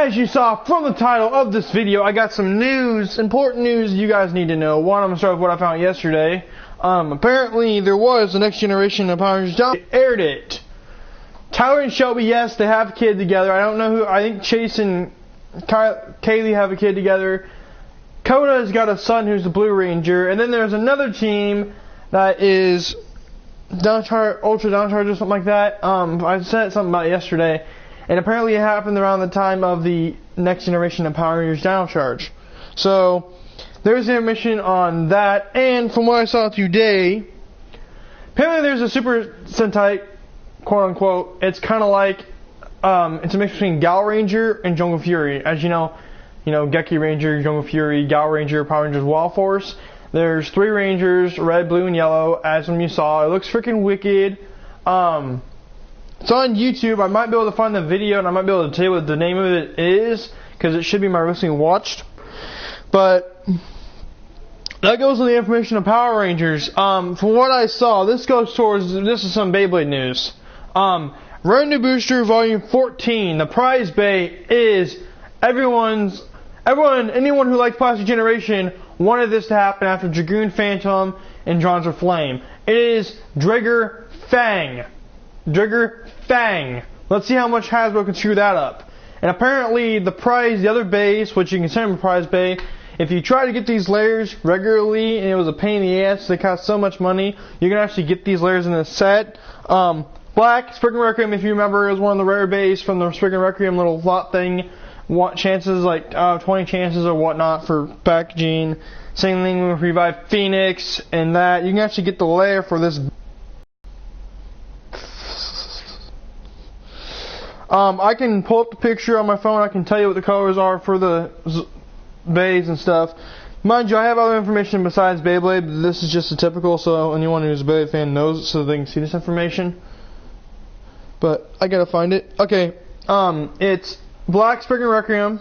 As you saw from the title of this video, I got some news, important news you guys need to know. One, I'm going to start with what I found yesterday. Apparently there was the next generation of Power Rangers. They aired it. Tyler and Shelby, yes, they have a kid together. I don't know who. I think Chase and Kaylee have a kid together. Koda's got a son who's the Blue Ranger. And then there's another team that is Ultra Downcharge or something like that. I said something about it yesterday. And apparently it happened around the time of the next generation of Power Rangers Downcharge. So there's information on that. And from what I saw today, apparently there's a Super Sentai, quote unquote. It's kind of like it's a mix between Gal Ranger and Jungle Fury. As you know, Geki Ranger, Jungle Fury, Gal Ranger, Power Rangers Wild Force. There's 3 Rangers, red, blue, and yellow, as when you saw. It looks freaking wicked. It's on YouTube. I might be able to find the video, and I might be able to tell you what the name of it is, because it should be my recently watched. But that goes with the information of Power Rangers. From what I saw, this is some Beyblade news. Revenue Booster Volume 14. The prize bay is anyone who likes Plastic Generation wanted this to happen after Dragoon Phantom and Dronzer Flame. It is Drigger Fang. Drigger Fang. Let's see how much Hasbro can screw that up. And apparently the prize, the other bays, which you can send them a prize bay, if you try to get these layers regularly, and it was a pain in the ass, they cost so much money, you can actually get these layers in the set. Black, Spriggan Requiem, if you remember, is one of the rare bays from the Spriggan Requiem little lot thing. Chances, like 20 chances or whatnot for packaging. Same thing with Revive Phoenix and that. You can actually get the layer for this. I can pull up the picture on my phone. I can tell you what the colors are for the bays and stuff. Mind you, I have other information besides Beyblade, but this is just a typical, so anyone who's a Beyblade fan knows it, so they can see this information. But I gotta find it. Okay, it's Black Spriggan Requiem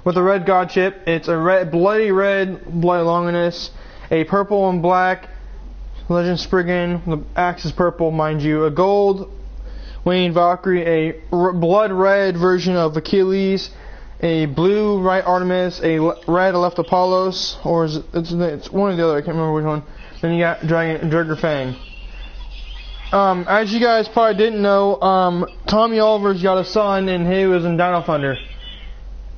with a red God chip. It's a red, bloody Longinus, a purple and black Legend Spriggan. The axe is purple, mind you. A gold Wayne Valkyrie, a blood red version of Achilles, a blue right Artemis, a red left Apollos, or it's one or the other. I can't remember which one. Then you got Drigger Fang. As you guys probably didn't know, Tommy Oliver's got a son, and he was in Dino Thunder.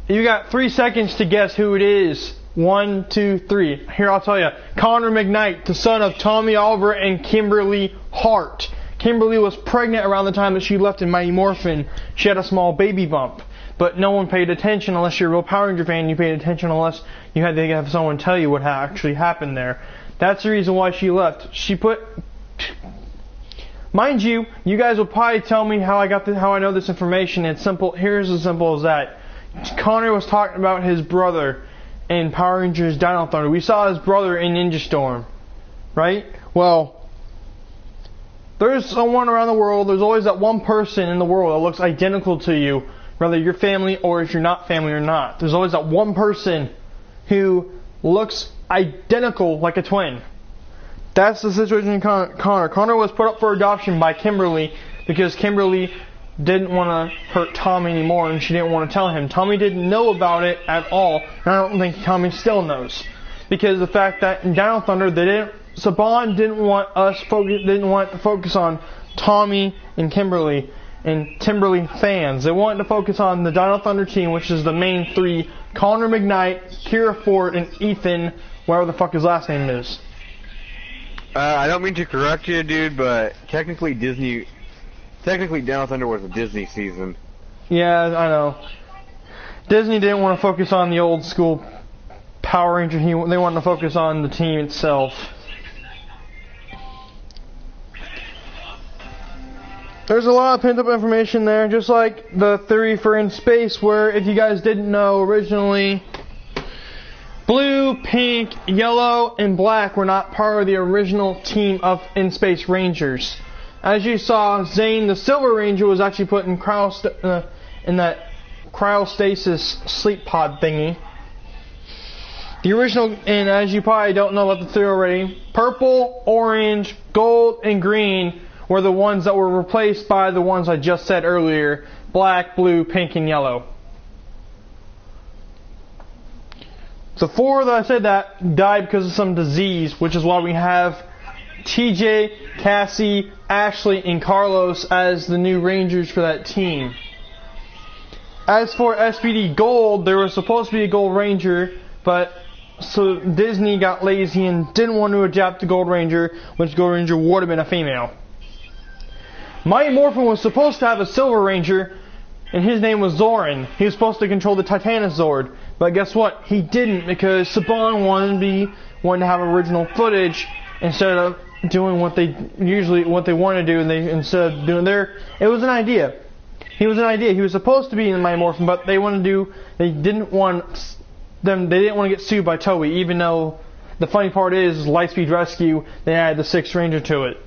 You got 3 seconds to guess who it is. 1, 2, 3. Here, I'll tell you. Connor McKnight, the son of Tommy Oliver and Kimberly Hart. Kimberly was pregnant around the time that she left in Mighty Morphin. She had a small baby bump. But no one paid attention unless you're a real Power Ranger fan. You paid attention unless you had to have someone tell you what actually happened there. That's the reason why she left. Mind you, you guys will probably tell me how I know this information. It's simple. Here's as simple as that. Connor was talking about his brother in Power Rangers Dino Thunder. We saw his brother in Ninja Storm, right? Well, there's someone around the world. There's always that one person in the world that looks identical to you, whether you're family or if you're not family or not. There's always that one person who looks identical like a twin. That's the situation in Connor. Connor was put up for adoption by Kimberly because Kimberly didn't want to hurt Tommy anymore, and she didn't want to tell him. Tommy didn't know about it at all, and I don't think Tommy still knows. Because the fact that in Dino Thunder, Saban didn't want to focus on Tommy and Kimberly and Timberly fans. They wanted to focus on the Dino Thunder team, which is the main 3: Connor McKnight, Kira Ford, and Ethan, whatever the fuck his last name is. I don't mean to correct you, dude, but technically Dino Thunder was a Disney season. Yeah, I know. Disney didn't want to focus on the old school Power Ranger. They wanted to focus on the team itself. There's a lot of pent-up information there, just like the theory for In Space, where, if you guys didn't know, originally blue, pink, yellow, and black were not part of the original team of In Space Rangers. As you saw, Zane, the Silver Ranger, was actually put in that cryostasis sleep pod thingy. The original, and as you probably don't know about the theory already, purple, orange, gold, and green were the ones that were replaced by the ones I just said earlier: black, blue, pink, and yellow. The 4 that I said that died because of some disease, which is why we have TJ, Cassie, Ashley, and Carlos as the new Rangers for that team. As for SPD Gold, there was supposed to be a Gold Ranger, but so Disney got lazy and didn't want to adapt to Gold Ranger, which Gold Ranger would have been a female. Mighty Morphin was supposed to have a Silver Ranger, and his name was Zoran. He was supposed to control the Titanosaur, but guess what? He didn't, because Saban wanted to have original footage instead of doing what they want to do, and instead of doing it was an idea. He was an idea. He was supposed to be in Mighty Morphin, but they didn't want to get sued by Toei, even though the funny part is Lightspeed Rescue, they added the 6th Ranger to it.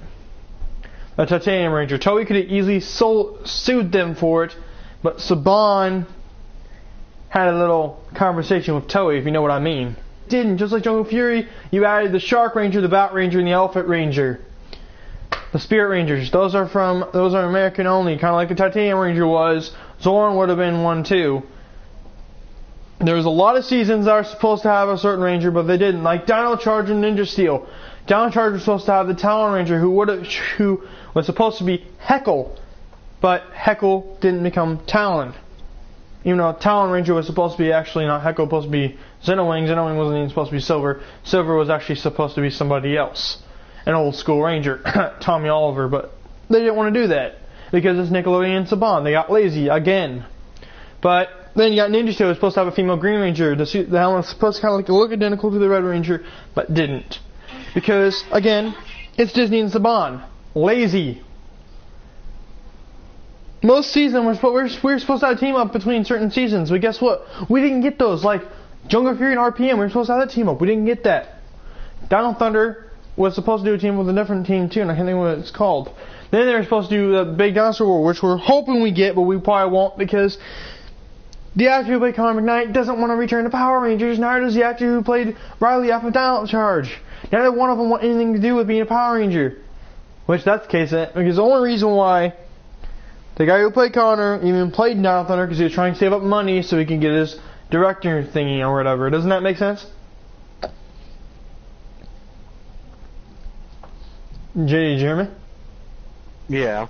A Titanium Ranger. Toei could have easily sued them for it, but Saban had a little conversation with Toei, if you know what I mean. Didn't. Just like Jungle Fury, you added the Shark Ranger, the Bat Ranger, and the Elephant Ranger. The Spirit Rangers. Those are American only, kind of like the Titanium Ranger was. Zoran would have been one too. There's a lot of seasons that are supposed to have a certain Ranger, but they didn't. Like Dino Charge and Ninja Steel. Dino Charge was supposed to have the Talon Ranger, who was supposed to be Heckle, but Heckle didn't become Talon. Even though Talon Ranger was supposed to be actually not Heckle, supposed to be Xenowing. Xenowing wasn't even supposed to be Silver. Silver was actually supposed to be somebody else. An old school Ranger, Tommy Oliver, but they didn't want to do that because it's Nickelodeon and Saban. They got lazy again. But then you got Ninja Steel, who was supposed to have a female Green Ranger. The helmet was supposed to kind of look identical to the Red Ranger, but didn't. Because, again, it's Disney and Saban. Lazy. Most seasons, we're supposed to have a team up between certain seasons, but guess what? We didn't get those. Like Jungle Fury and RPM, we were supposed to have that team up. We didn't get that. Dino Thunder was supposed to do a team with a different team too, and I can't think what it's called. Then they were supposed to do the Big Dinosaur War, which we're hoping we get, but we probably won't because the actor who played Connor McKnight doesn't want to return to Power Rangers, neither does the actor who played Riley off of Dino Charge. Neither one of them want anything to do with being a Power Ranger. Which that's the case, because the only reason why the guy who played Connor even played Dino Thunder because he was trying to save up money so he can get his director thingy or whatever. Doesn't that make sense? JD Jeremy? Yeah.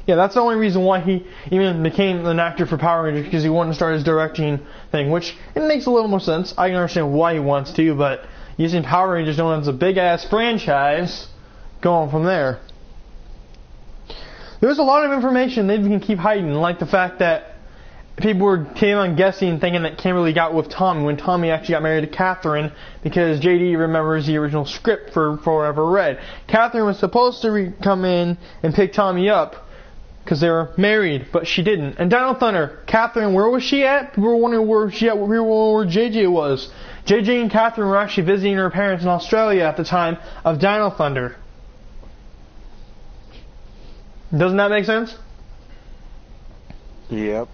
Yeah, that's the only reason why he even became an actor for Power Rangers, because he wanted to start his directing thing, which it makes a little more sense. I can understand why he wants to, but using Power Rangers known as a big-ass franchise, going from there. There's a lot of information they can keep hiding, like the fact that people came on guessing, thinking that Kimberly got with Tommy when Tommy actually got married to Catherine, because JD remembers the original script for Forever Red. Catherine was supposed to come in and pick Tommy up because they were married, but she didn't. And Dino Thunder, Catherine, where was she at? People were wondering where she at. We were wondering where JJ was. JJ and Catherine were actually visiting her parents in Australia at the time of Dino Thunder. Doesn't that make sense? Yep.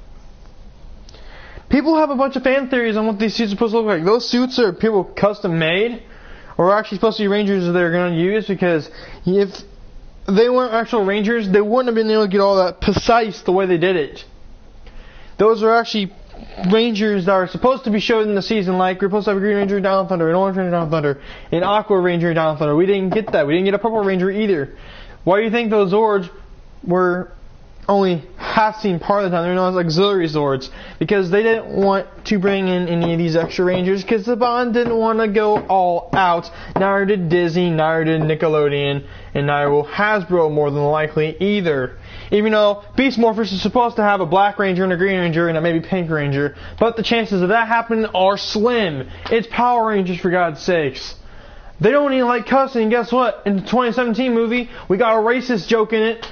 People have a bunch of fan theories on what these suits are supposed to look like. Those suits are people custom made, or actually supposed to be Rangers that they're going to use, because if they weren't actual Rangers, they wouldn't have been able to get all that precise the way they did it. Those are actually Rangers that are supposed to be shown in the season, like we're supposed to have a Green Ranger in Dino Thunder, an Orange Ranger in Dino Thunder, an Aqua Ranger in Dino Thunder. We didn't get that. We didn't get a Purple Ranger either. Why do you think those Zords were only half seen part of the time? They're known as auxiliary Zords, because they didn't want to bring in any of these extra Rangers, because Saban didn't want to go all out. Neither did Disney, neither did Nickelodeon, and neither will Hasbro more than likely either. Even though Beast Morphers is supposed to have a Black Ranger and a Green Ranger and a maybe Pink Ranger, but the chances of that happening are slim. It's Power Rangers, for God's sakes. They don't even like cussing. Guess what? In the 2017 movie, we got a racist joke in it.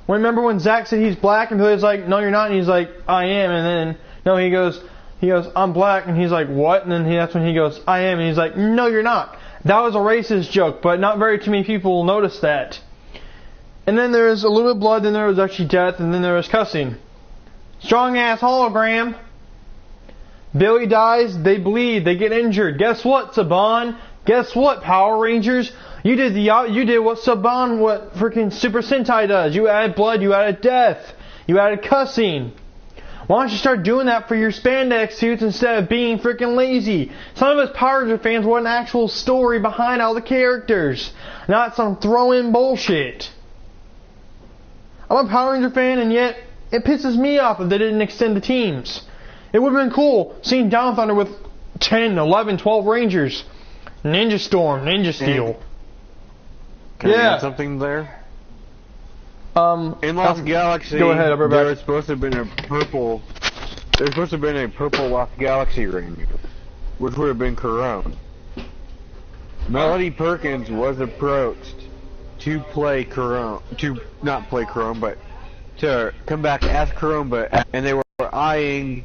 Remember when Zach said he's black and Billy's like, no, you're not, and he's like, I am, and then, no, he goes, I'm black, and he's like, what? And then that's when he goes, I am, and he's like, no, you're not. That was a racist joke, but not very too many people noticed that. And then there was a little bit of blood, then there was actually death, and then there was cussing. Strong ass hologram. Billy dies, they bleed, they get injured. Guess what, Saban? Guess what, Power Rangers? You did what Saban, what freaking Super Sentai does. You added blood, you added death, you added cussing. Why don't you start doing that for your spandex suits instead of being freaking lazy? Some of us Power Ranger fans want an actual story behind all the characters, not some throw-in bullshit. I'm a Power Ranger fan, and yet it pisses me off that they didn't extend the teams. It would have been cool seeing Down Thunder with 10, 11, 12 Rangers. Ninja Storm, Ninja Steel. Can I add something there? In Lost Galaxy, go ahead, there was supposed to have been a purple. There's supposed to have been a purple Lost Galaxy Ranger, which would have been Karone. Melody Perkins was approached to play Karone, to not play Karone, but to come back as Karone, and they were eyeing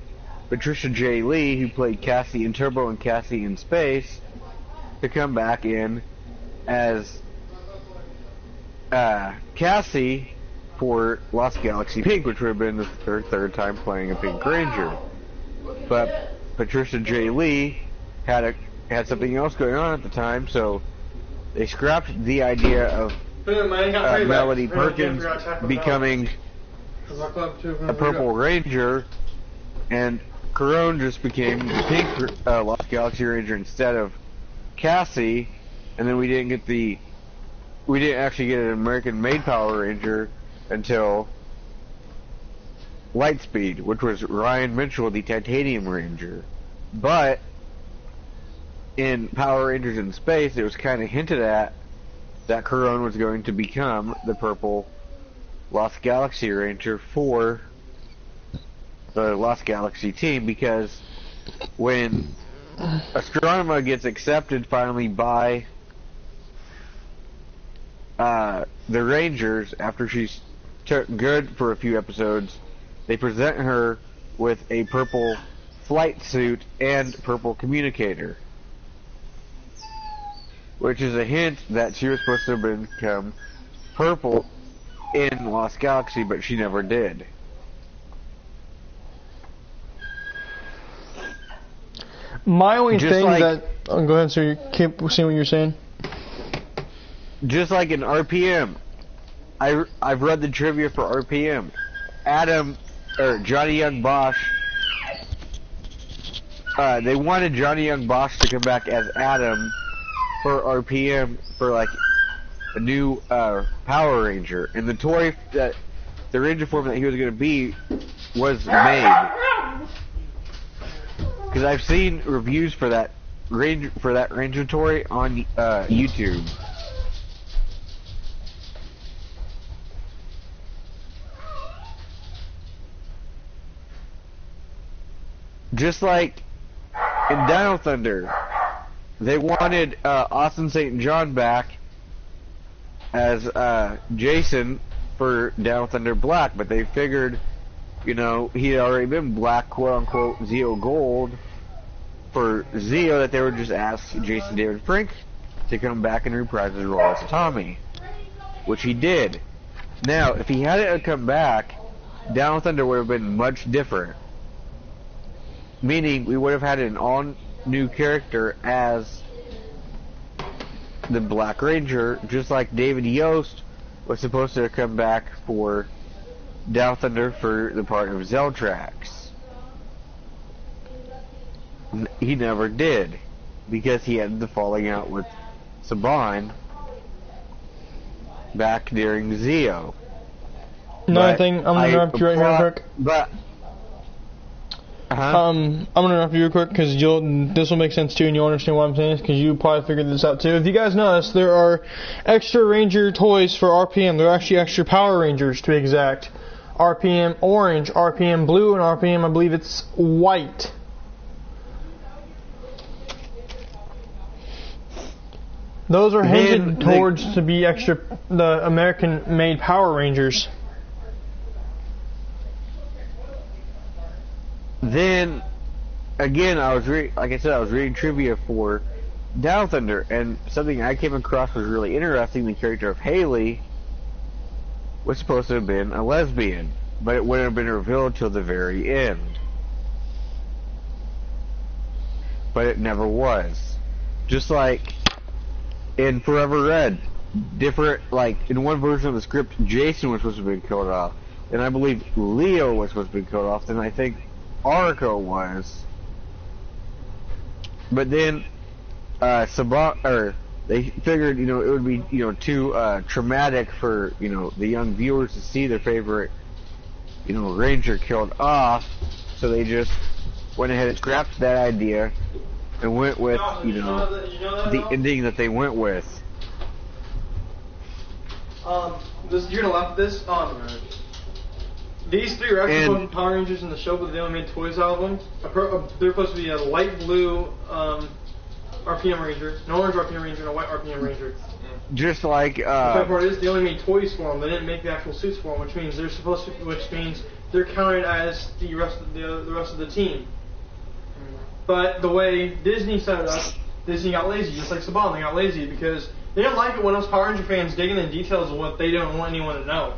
Patricia J. Lee, who played Cassie in Turbo and Cassie in Space, to come back in as Cassie for Lost Galaxy Pink, which would have been her third time playing a Pink Ranger. But Patricia J. Lee had something else going on at the time, so they scrapped the idea of Melody Perkins becoming a Purple Ranger, and Karone just became the Pink Lost Galaxy Ranger instead of Cassie, and then we didn't actually get an American-made Power Ranger until Lightspeed, which was Ryan Mitchell, the Titanium Ranger. But in Power Rangers in Space, it was kind of hinted at that Karone was going to become the purple Lost Galaxy Ranger for the Lost Galaxy team, because when Astronema gets accepted finally by the Rangers, after she's good for a few episodes, they present her with a purple flight suit and purple communicator, which is a hint that she was supposed to become purple in Lost Galaxy, but she never did. My only thing that... Oh, go ahead, sir. You keep saying what you're saying. Just like in RPM, I've read the trivia for RPM. Johnny Young Bosch, they wanted Johnny Young Bosch to come back as Adam for RPM for like a new Power Ranger, and the toy that the Ranger form that he was going to be was made. Because I've seen reviews for that Ranger toy on YouTube. Just like in Dino Thunder, they wanted Austin St. John back as Jason for Dino Thunder Black, but they figured, you know, he had already been Black, quote-unquote, Zeo Gold for Zeo, that they would just ask Jason David Frank to come back and reprise his role as Tommy, which he did. Now, if he hadn't come back, Dino Thunder would have been much different. Meaning, we would have had an all-new character as the Black Ranger, just like David Yost was supposed to come back for Dino Thunder for the part of Zeltrax. He never did, because he had the falling out with Saban back during Zeo. Another thing, I'm going to interrupt you right here real quick. I'm gonna interrupt you real quick because this will make sense too, and you'll understand what I'm saying, because you probably figured this out too. If you guys notice, there are extra Ranger toys for RPM. They're actually extra Power Rangers, to be exact. RPM orange, RPM blue, and RPM, I believe it's white. Those are hinted towards to be extra, the American-made Power Rangers. Then, again, I was reading trivia for Dino Thunder, and something I came across was really interesting. The character of Haley was supposed to have been a lesbian, but it wouldn't have been revealed till the very end. But it never was. Just like in Forever Red, in one version of the script, Jason was supposed to have been killed off. and I believe Leo was supposed to be killed off, and I think Arco was. But then they figured, it would be, too traumatic for, the young viewers to see their favorite, Ranger killed off, so they just went ahead and scrapped that idea and went with, the ending that they went with. You're gonna laugh at this. These three are actually supposed to be Power Rangers in the show, but they only made toys out of them. They're supposed to be a light blue RPM Ranger, an orange RPM Ranger, and a white RPM Ranger. Just like the funny part is they only made toys for them. They didn't make the actual suits for them, which means they're counted as the rest of the team. But the way Disney set it up, Disney got lazy, just like Saban. They got lazy because they didn't like it when us Power Ranger fans digging in the details of what they don't want anyone to know.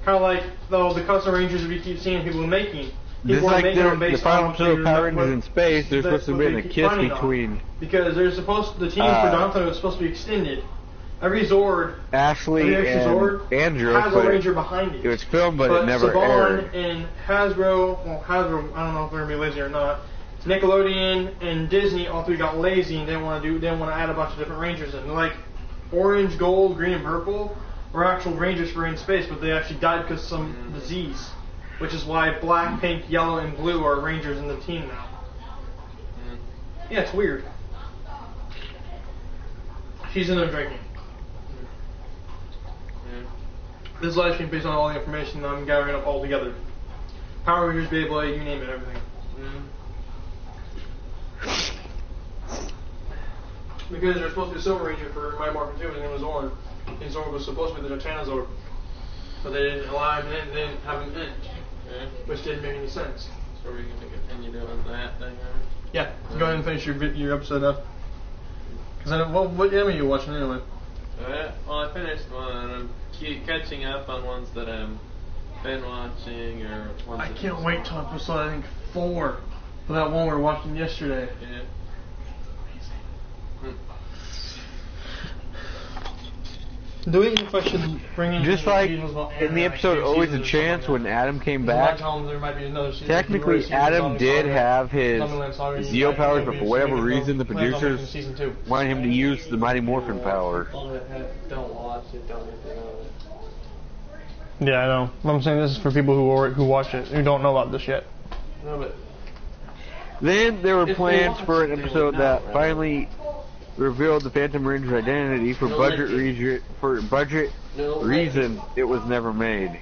Kind of like the custom Rangers that we keep seeing people making. Just like the final episode of Power Rangers in Space, there's supposed to be a kiss between. Because the team for Dante was supposed to be extended. Every Zord, Ashley and Andrew has a Ranger behind it. It was filmed, but it never aired. And Hasbro, I don't know if they're gonna be lazy or not. Nickelodeon and Disney, all three got lazy and didn't want to add a bunch of different Rangers in. Like orange, gold, green, and purple were actual Rangers for in space, but they actually died because of some disease, which is why black, pink, yellow, and blue are Rangers in the team now. Yeah, it's weird. She's in there drinking. This live stream based on all the information that I'm gathering up all together. Power Rangers, Beyblade, you name it, everything. Because there's supposed to be a Silver Ranger for Mighty Morphin 2, his name was Zorn. And Zorn was supposed to be the Titanosaur. But they didn't allow him in, they didn't have him in. Which didn't make any sense. So we're going to continue doing that thing, huh? Yeah, go ahead and finish your episode up. Because I know, what anime are you watching anyway? Well, I finished one, and I'm catching up on ones that I've been watching, or ones I can't wait till episode, I think, 4. For that one we were watching yesterday. Yeah. Do we if I should bring in just like in the episode Always a Chance when Adam came back, technically Adam did have his Zeo powers, but for whatever reason the producers wanted him to use the Mighty Morphin power. Yeah, I know. I'm saying this is for people who watch it, who don't know about this yet. No, but then there were plans for an episode that finally revealed the Phantom Ranger's identity. For budget reason, it was never made.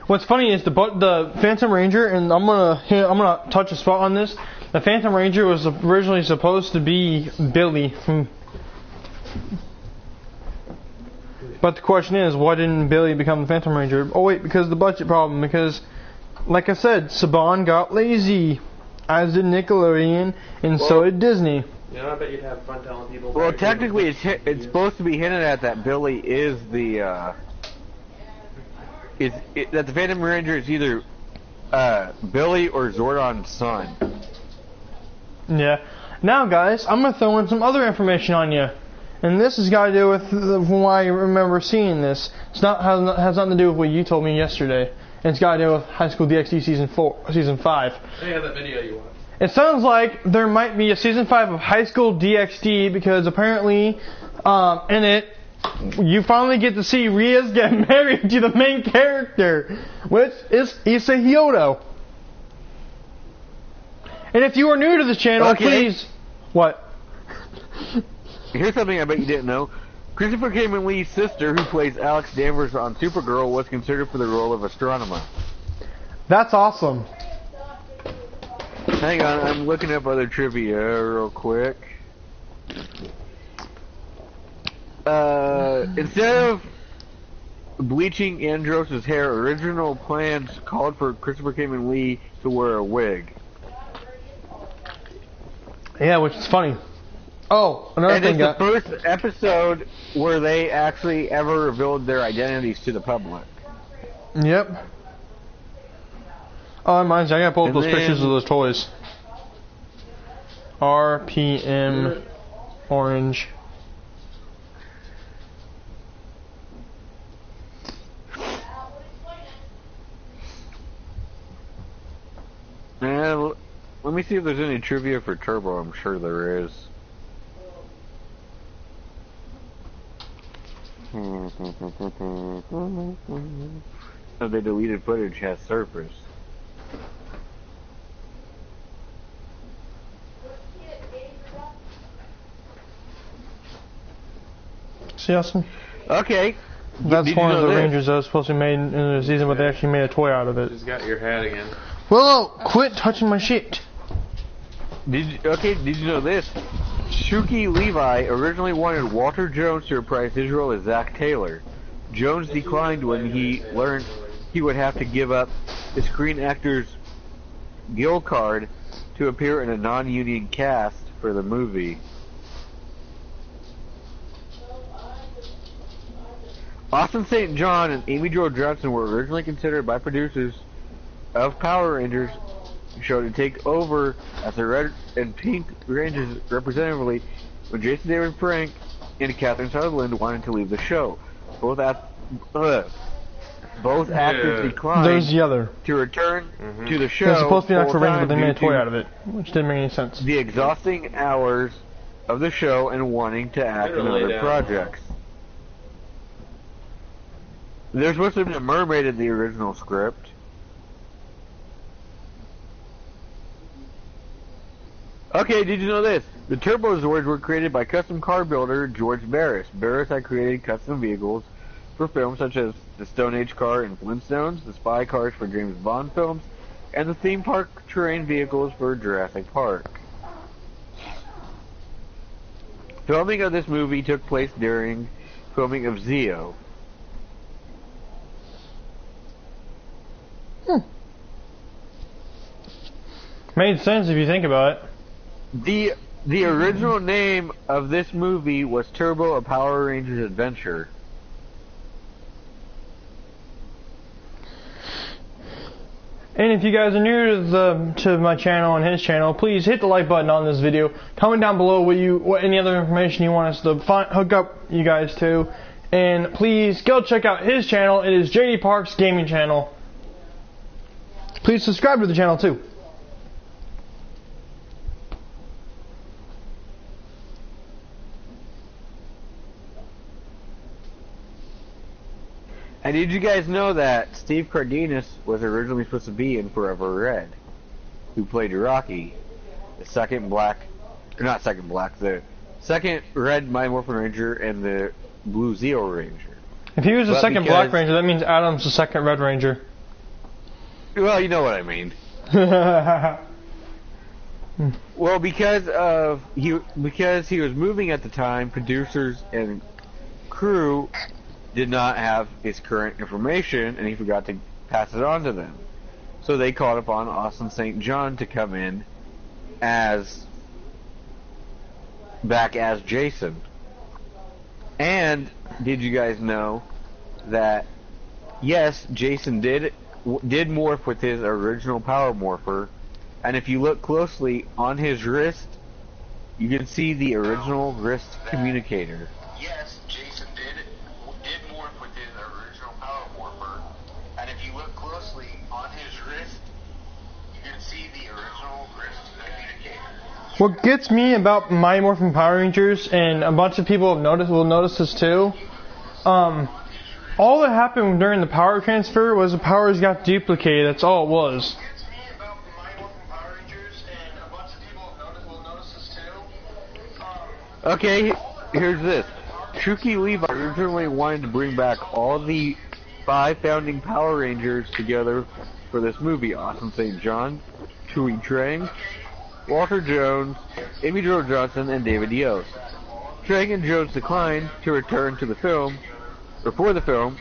What's funny is the Phantom Ranger, and I'm gonna touch a spot on this. The Phantom Ranger was originally supposed to be Billy, but the question is, why didn't Billy become the Phantom Ranger? Oh wait, because of the budget problem. Because, like I said, Saban got lazy, as did Nickelodeon, and so did Disney. Yeah, I bet you'd have fun telling people. Well, technically, it's supposed to be hinted at that Billy is that the Phantom Ranger is either Billy or Zordon's son. Yeah. Now, guys, I'm gonna throw in some other information on you, and this has got to do with why I remember seeing this. Has nothing to do with what you told me yesterday. And it's got to do with High School DxD Season 5. Yeah, that video you watched. It sounds like there might be a Season 5 of High School DxD because apparently in it, you finally get to see Riaz get married to the main character, which is Issa Hyodo. And if you are new to the channel, please... What? Here's something I bet you didn't know. Christopher Cameron Lee's sister, who plays Alex Danvers on Supergirl, was considered for the role of Astronema. That's awesome. Hang on, I'm looking up other trivia real quick. Instead of bleaching Andros' hair, original plans called for Christopher Cameron Lee to wear a wig. Yeah, which is funny. Oh, another thing. And it's the first episode where they actually ever revealed their identities to the public. Yep. Oh, reminds me, I gotta pull up those pictures of those toys. RPM Orange. And let me see if there's any trivia for Turbo. I'm sure there is. Of the deleted footage has surfaced. See, Austin? Okay. That's Did one you of know the this? Rangers that was supposed to be made in the season, but they actually made a toy out of it. She's got your hat again. Whoa, quit touching my shit. Did you know this? Shuki Levi originally wanted Walter Jones to reprise his role as Zach Taylor. Jones declined when he learned he would have to give up his Screen Actors Guild card to appear in a non-union cast for the movie. Austin St. John and Amy Jo Johnson were originally considered by producers of Power Rangers show to take over as the Red and Pink Rangers representatively when Jason David Frank and Catherine Sutherland wanted to leave the show. Both actors declined There's the other. to return to the It show. was supposed to be an actual Ranger, but they full-time made a due toy to out of it, which didn't make any sense. the exhausting hours of the show and wanting to act in Literally other down. projects. There's supposed to have been a mermaid in the original script. Okay, did you know this? The Turbo Zords were created by custom car builder George Barris. Barris had created custom vehicles for films such as the Stone Age car in Flintstones, the spy cars for James Bond films, and the theme park terrain vehicles for Jurassic Park. Filming of this movie took place during filming of Zeo. Made sense if you think about it. The original name of this movie was Turbo: A Power Rangers Adventure. And if you guys are new to my channel and his channel, please hit the like button on this video. Comment down below what any other information you want us to hook up you guys to. And please go check out his channel. It is JD Parks Gaming Channel. Please subscribe to the channel too. And did you guys know that Steve Cardenas was originally supposed to be in Forever Red, who played Rocky, the second Red Mighty Morphin Ranger and the Blue Zeo Ranger. If he was the But second because- Black Ranger, that means Adam's the second Red Ranger. Well, you know what I mean. Well, because he was moving at the time, producers and crew did not have his current information, and he forgot to pass it on to them. So they called upon Austin St. John to come in back as Jason. And did you guys know that yes, Jason did morph with his original Power Morpher, and if you look closely on his wrist, you can see the original wrist communicator. Yes, Jason did morph with his original Power Morpher, and if you look closely on his wrist, you can see the original wrist communicator. What gets me about Mighty Morphin Power Rangers, and a bunch of people will notice this too, all that happened during the power transfer was the powers got duplicated. That's all it was. Okay, here's this. Shuki Levi originally wanted to bring back all the 5 founding Power Rangers together for this movie. Austin St. John, Chewie Trang, Walter Jones, Amy Jo Johnson, and David Yost. Trang and Jones declined to return to the film, or for the film,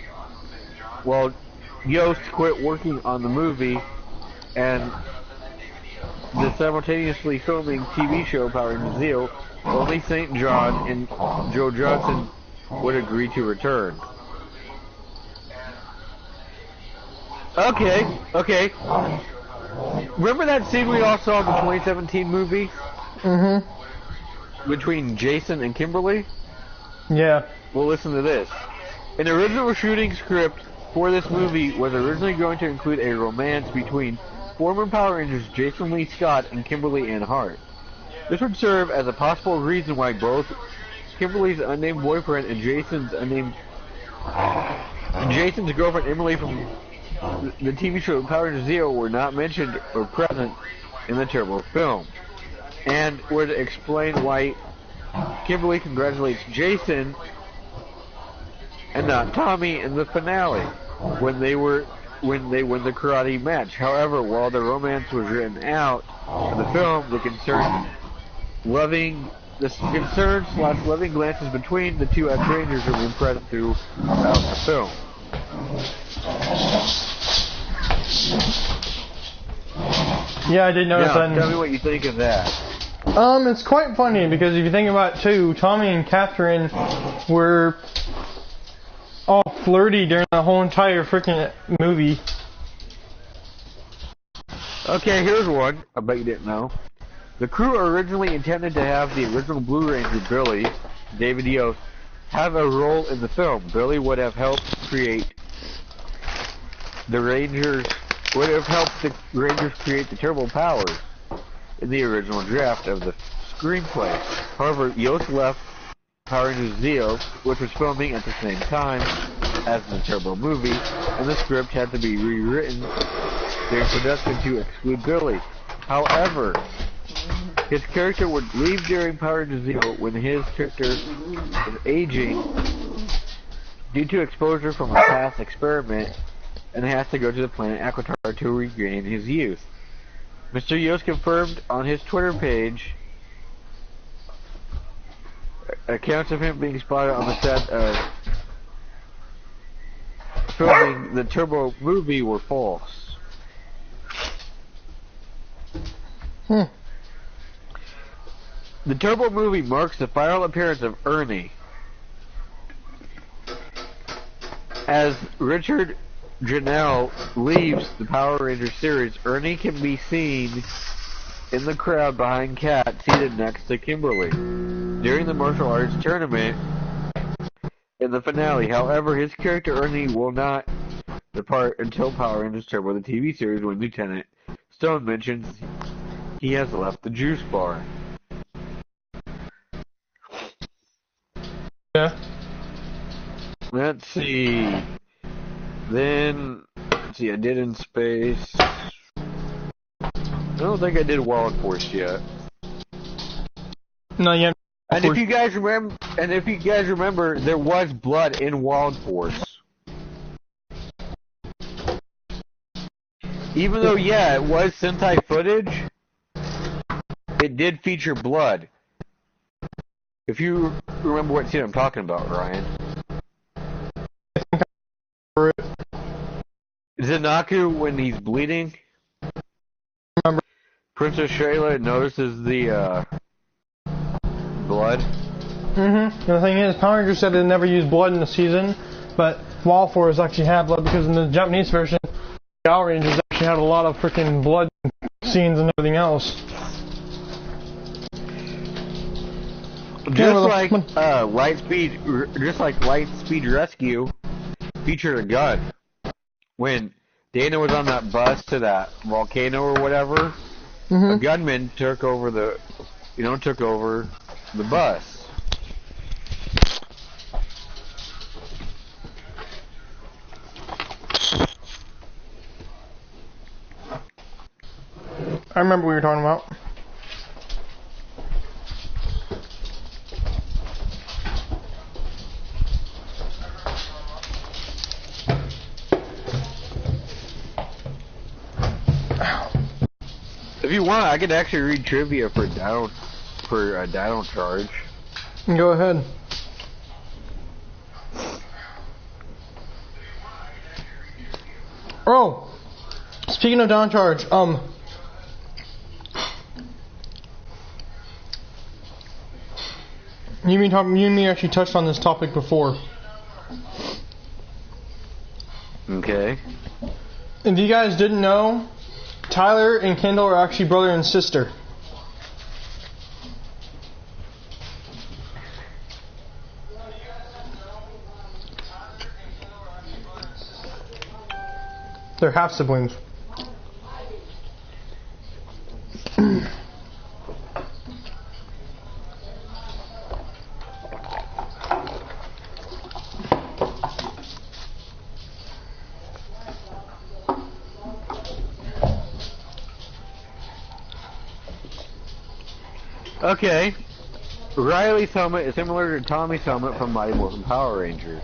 while Yost quit working on the movie, and the simultaneously filming TV show Power Rangers Zeo. Only St. John and Joe Johnson would agree to return. Okay. Remember that scene we all saw in the 2017 movie? Mm-hmm. Between Jason and Kimberly? Yeah. Well, listen to this. An original shooting script for this movie was originally going to include a romance between former Power Rangers Jason Lee Scott and Kimberly Ann Hart. This would serve as a possible reason why both Kimberly's unnamed boyfriend and Jason's girlfriend Emily from the TV show Power Rangers Zeo were not mentioned or present in the Turbo film, and would explain why Kimberly congratulates Jason and not Tommy in the finale when they win the karate match. However, while the romance was written out in the film, the concern/loving glances between the two ex-Rangers remain present throughout the film. Yeah, I did notice that. Tell me what you think of that. It's quite funny because if you think about it too, Tommy and Catherine were all flirty during the whole entire freaking movie. Okay, here's one. I bet you didn't know. The crew originally intended to have the original Blue Ranger Billy, David Yost, have a role in the film. Billy would have helped the Rangers create the turbo powers in the original draft of the screenplay. However, Yost left Power Rangers Zeo, which was filming at the same time as the Turbo movie, and the script had to be rewritten during production to exclude Billy. However, his character would leave during Power Rangers Zeo when his character is aging due to exposure from a past experiment and has to go to the planet Aquitar to regain his youth. Mr. Yost confirmed on his Twitter page accounts of him being spotted on the set of filming the Turbo movie were false. The Turbo movie marks the final appearance of Ernie. As Richard Janelle leaves the Power Rangers series, Ernie can be seen in the crowd behind Kat, seated next to Kimberly, during the martial arts tournament in the finale. However, his character Ernie will not depart until Power Rangers Turbo, the TV series, when Lieutenant Stone mentions he has left the juice bar. Yeah. Let's see. Then, let's see, I did In Space. I don't think I did Wild Force yet. No, yeah. And if you guys remember, there was blood in Wild Force. Even though, yeah, it was Sentai footage, it did feature blood. If you remember what scene I'm talking about, Ryan. Zanaku, when he's bleeding, Princess Shayla notices the blood. The thing is, Power Rangers said they never used blood in the season, but Wild Force actually had blood because in the Japanese version, Power Rangers actually had a lot of freaking blood scenes and everything else. Just like Lightspeed Rescue featured a gun. When Dana was on that bus to that volcano or whatever, a gunman took over the bus. I remember what you were talking about. If you want, I could actually read trivia for Dino Charge. Go ahead. Oh, speaking of Dino Charge, you and me actually touched on this topic before. Okay. If you guys didn't know, Tyler and Kendall are actually brother and sister. They're half siblings. Okay. Riley's helmet is similar to Tommy's helmet from Mighty Morphin Power Rangers.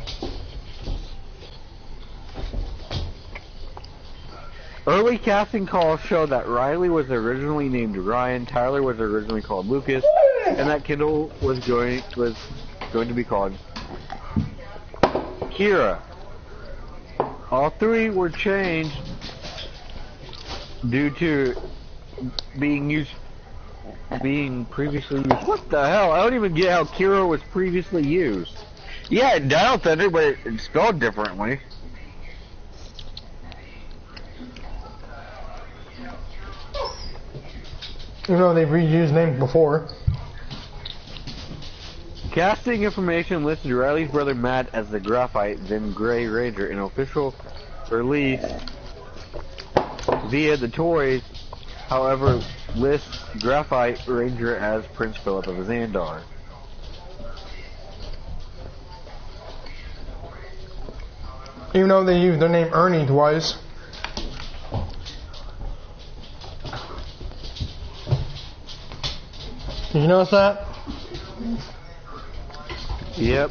Early casting calls show that Riley was originally named Ryan, Tyler was originally called Lucas, and that Kendall was going to be called Kira. All three were changed due to being previously used. What the hell? I don't even get how Kira was previously used. Yeah, Dial Thunder, but it's spelled differently. You know, they've reused names before. Casting information listed Riley's brother Matt as the Graphite, then Gray Ranger. An official release via the toys, however, lists Graphite Ranger as Prince Philip of Xandar. Even though they used their name Ernie twice. Did you notice that? Yep.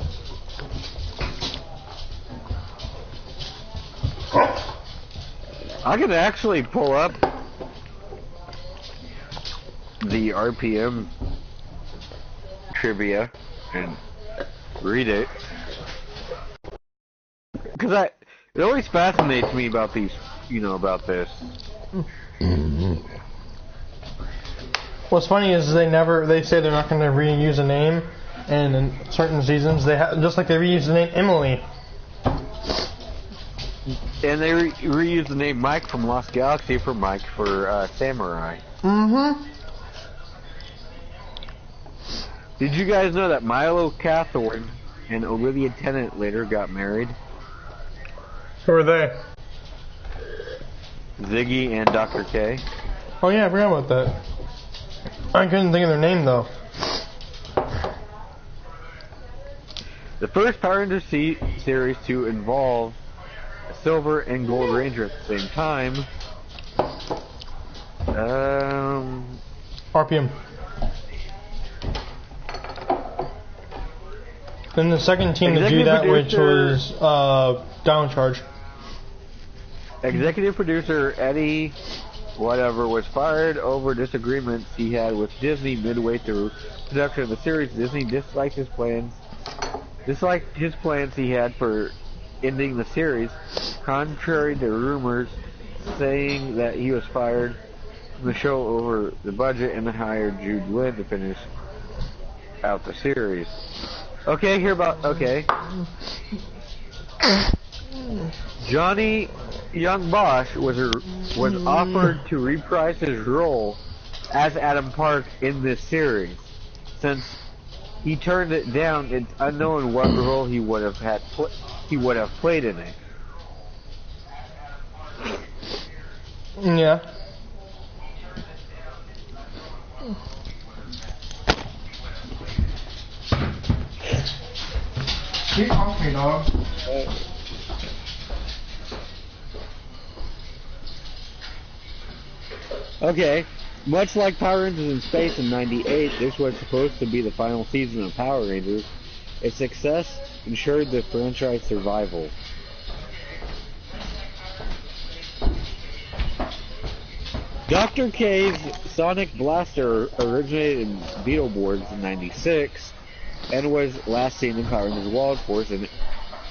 I can actually pull up the RPM trivia and read it. Because it always fascinates me about these, about this. What's funny is they say they're not going to reuse a name, and in certain seasons just like they reused the name Emily. And they reused the name Mike from Lost Galaxy for Mike for Samurai. Mm-hmm. Did you guys know that Milo Cathorn and Olivia Tennant later got married? Who are they? Ziggy and Dr. K. Oh yeah, I forgot about that. I couldn't think of their name though. The first Power Rangers series to involve a Silver and Gold Ranger at the same time. RPM. Then the second team to do that, which was Downcharge. Executive producer Eddie whatever was fired over disagreements he had with Disney midway through production of the series. Disney disliked his plans he had for ending the series, contrary to rumors saying that he was fired from the show over the budget and hired Jude Lynn to finish out the series. Okay. Johnny Young Bosch was offered to reprise his role as Adam Park in this series. Since he turned it down, it's unknown what role he would have played in it. Yeah. Keep off me, dog. Okay, much like Power Rangers in Space in '98, this was supposed to be the final season of Power Rangers. Its success ensured the franchise survival. Dr. K's Sonic Blaster originated in Beetleborgs in '96 and was last seen in Power Rangers Wild Force in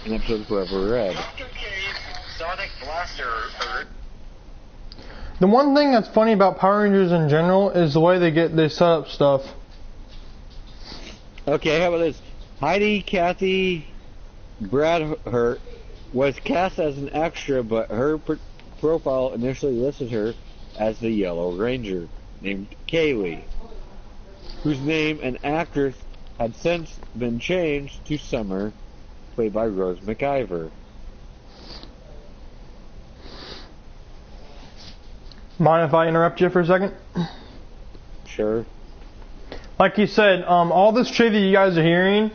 an episode of Forever Red. Dr. K's Sonic Blaster The one thing that's funny about Power Rangers in general is the way they set up stuff. Okay, how about this? Heidi Cathy Bradhurt was cast as an extra, but her profile initially listed her as the Yellow Ranger, named Kaylee, whose name and actress had since been changed to Summer, played by Rose McIver. Mind if I interrupt you for a second? sure. Like you said, all this trivia you guys are hearing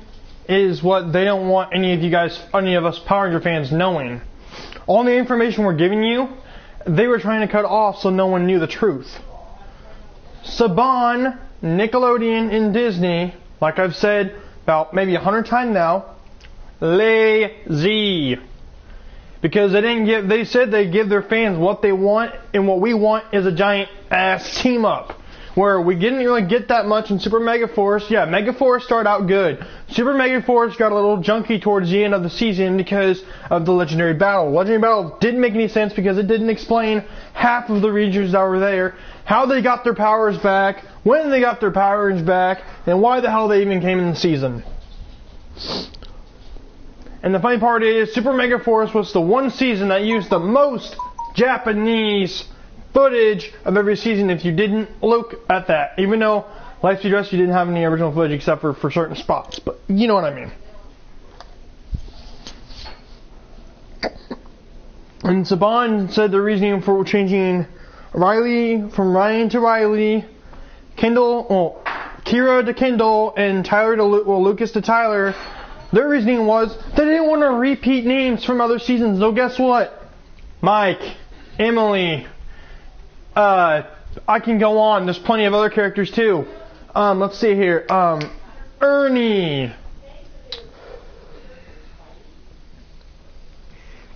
is what they don't want any of us Power Ranger fans knowing. All the information we're giving you, they were trying to cut off so no one knew the truth. Saban, Nickelodeon, and Disney, like I've said about maybe 100 times now, lazy. Because they said they give their fans what they want, and what we want is a giant ass team up. Where we didn't really get that much in Super Mega Force. Yeah, Mega Force started out good. Super Mega Force got a little junky towards the end of the season because of the Legendary Battle. Legendary Battle didn't make any sense because it didn't explain half of the Rangers that were there, how they got their powers back, when they got their powers back, and why the hell they even came in the season. And the funny part is, Super Mega Force was the one season that used the most Japanese footage of every season if you didn't look at that. Even though Life Speed Rescue didn't have any original footage except for certain spots. But you know what I mean. And Saban said the reasoning for changing Riley from Ryan to Riley, Kira to Kendall, and Tyler to Lucas to Tyler, their reasoning was they didn't want to repeat names from other seasons. So guess what? Mike, Emily, I can go on. There's plenty of other characters too. Let's see here. Ernie.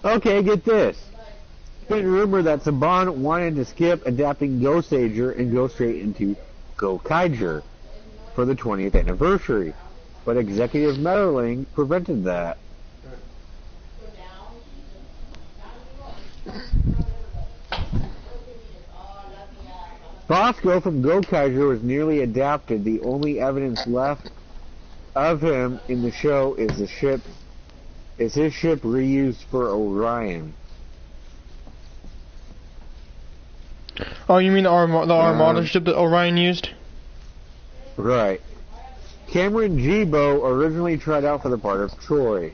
Okay, get this. It's been rumored that Saban wanted to skip adapting Ghostager and go straight into Gokaiger for the 20th anniversary, but executive meddling prevented that. Bosco from Gokaiger was nearly adapted. The only evidence left of him in the show is his ship reused for Orion. Oh, you mean the Armada ship that Orion used? Right. Cameron Jibo originally tried out for the part of Troy.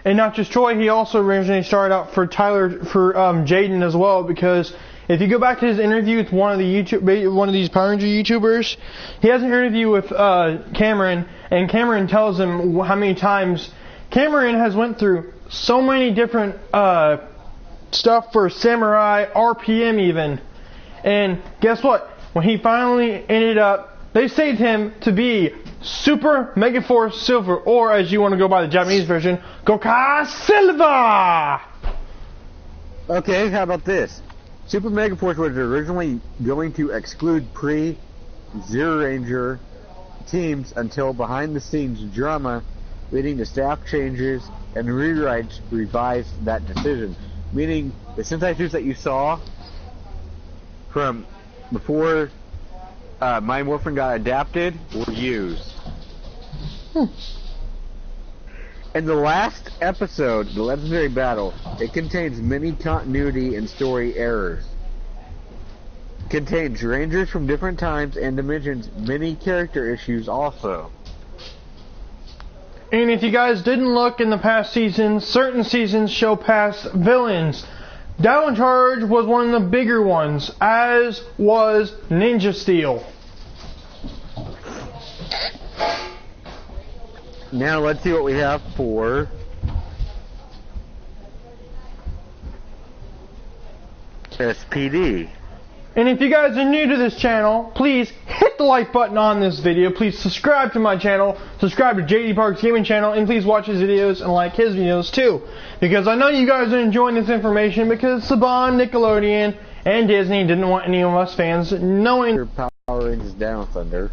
And not just Troy, he also originally started out for Jaden as well, because if you go back to his interview with one of these Power Ranger YouTubers, he has an interview with Cameron, and Cameron tells him how many times Cameron has went through so many different stuff for Samurai, RPM even. And guess what? When he finally ended up, they saved him to be Super Mega Force Silver, or as you want to go by the Japanese version, Gokai Silver! Okay, how about this? Super Mega Force was originally going to exclude pre-Zero Ranger teams until behind-the-scenes drama leading to staff changes and rewrites revised that decision. Meaning, the Sentai suits that you saw from before Mighty Morphin got adapted were used. In the last episode, The Legendary Battle, it contains many continuity and story errors. It contains Rangers from different times and dimensions, many character issues also. And if you guys didn't look in the past seasons, certain seasons show past villains. Down in Charge was one of the bigger ones, as was Ninja Steel. Now let's see what we have for SPD. And if you guys are new to this channel, please hit the like button on this video. Please subscribe to my channel, subscribe to JD Parks Gaming channel, and please watch his videos and like his videos too. Because I know you guys are enjoying this information because Saban, Nickelodeon, and Disney didn't want any of us fans knowing. Power Rangers Down Thunder.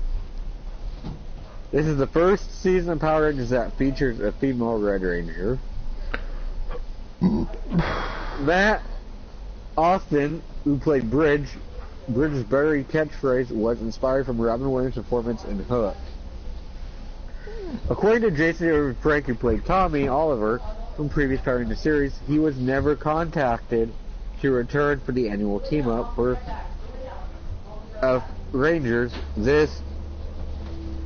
This is the first season of Power Rangers that features a female Red Ranger. Matt Austin, who played Bridge's Berry catchphrase was inspired from Robin Williams' performance in Hook. According to Jason Frank, who played Tommy Oliver from previous Power Rangers series, he was never contacted to return for the annual team-up for Rangers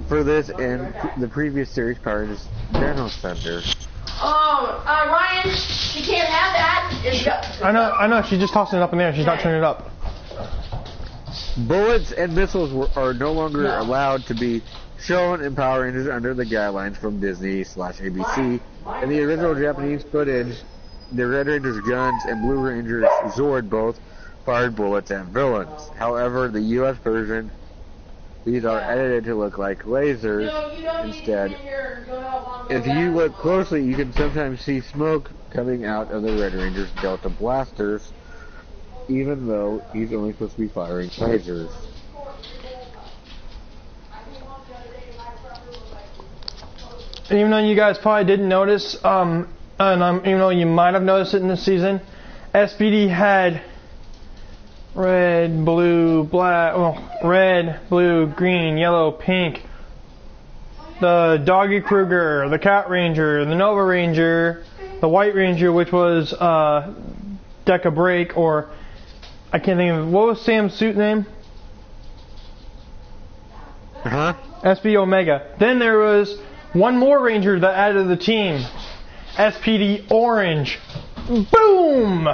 for this and the previous series Power Rangers Down Thunder. Ryan, you can't have that. I know, she's just tossing it up in there, she's not turning it up. Bullets and missiles are no longer allowed to be shown in Power Rangers under the guidelines from Disney/ABC. In the original Japanese footage, the Red Ranger's guns and Blue Ranger's Zord both fired bullets at villains. However, the US version, these are edited to look like lasers instead. If you look closely, you can sometimes see smoke coming out of the Red Ranger's Delta blasters, even though he's only supposed to be firing lasers. And even though you guys probably didn't notice, even though you might have noticed it in this season, SPD had red, blue, black, red, blue, green, yellow, pink, the Doggy Kruger, the Cat Ranger, the Nova Ranger, the White Ranger, which was Deca Break, or I can't think of, what was Sam's suit name? SB Omega. Then there was one more Ranger that added to the team, SPD Orange. Boom!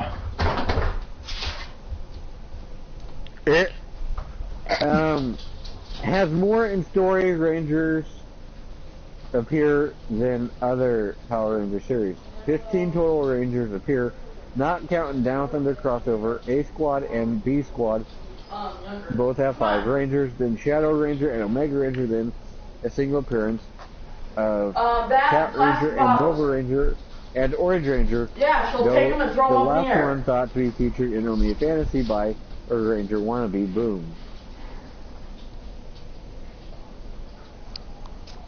It has more in Story Rangers appear than other Power Ranger series. 15 total Rangers appear, not counting Down Thunder crossover. A Squad and B Squad both have 5 Rangers. Then Shadow Ranger and Omega Ranger, then a single appearance of Cat Ranger and Nova Ranger and Orange Ranger. Yeah, she'll take them and throw them up in the last air. one thought to be featured in Only a Fantasy by a Ranger wannabe. Boom.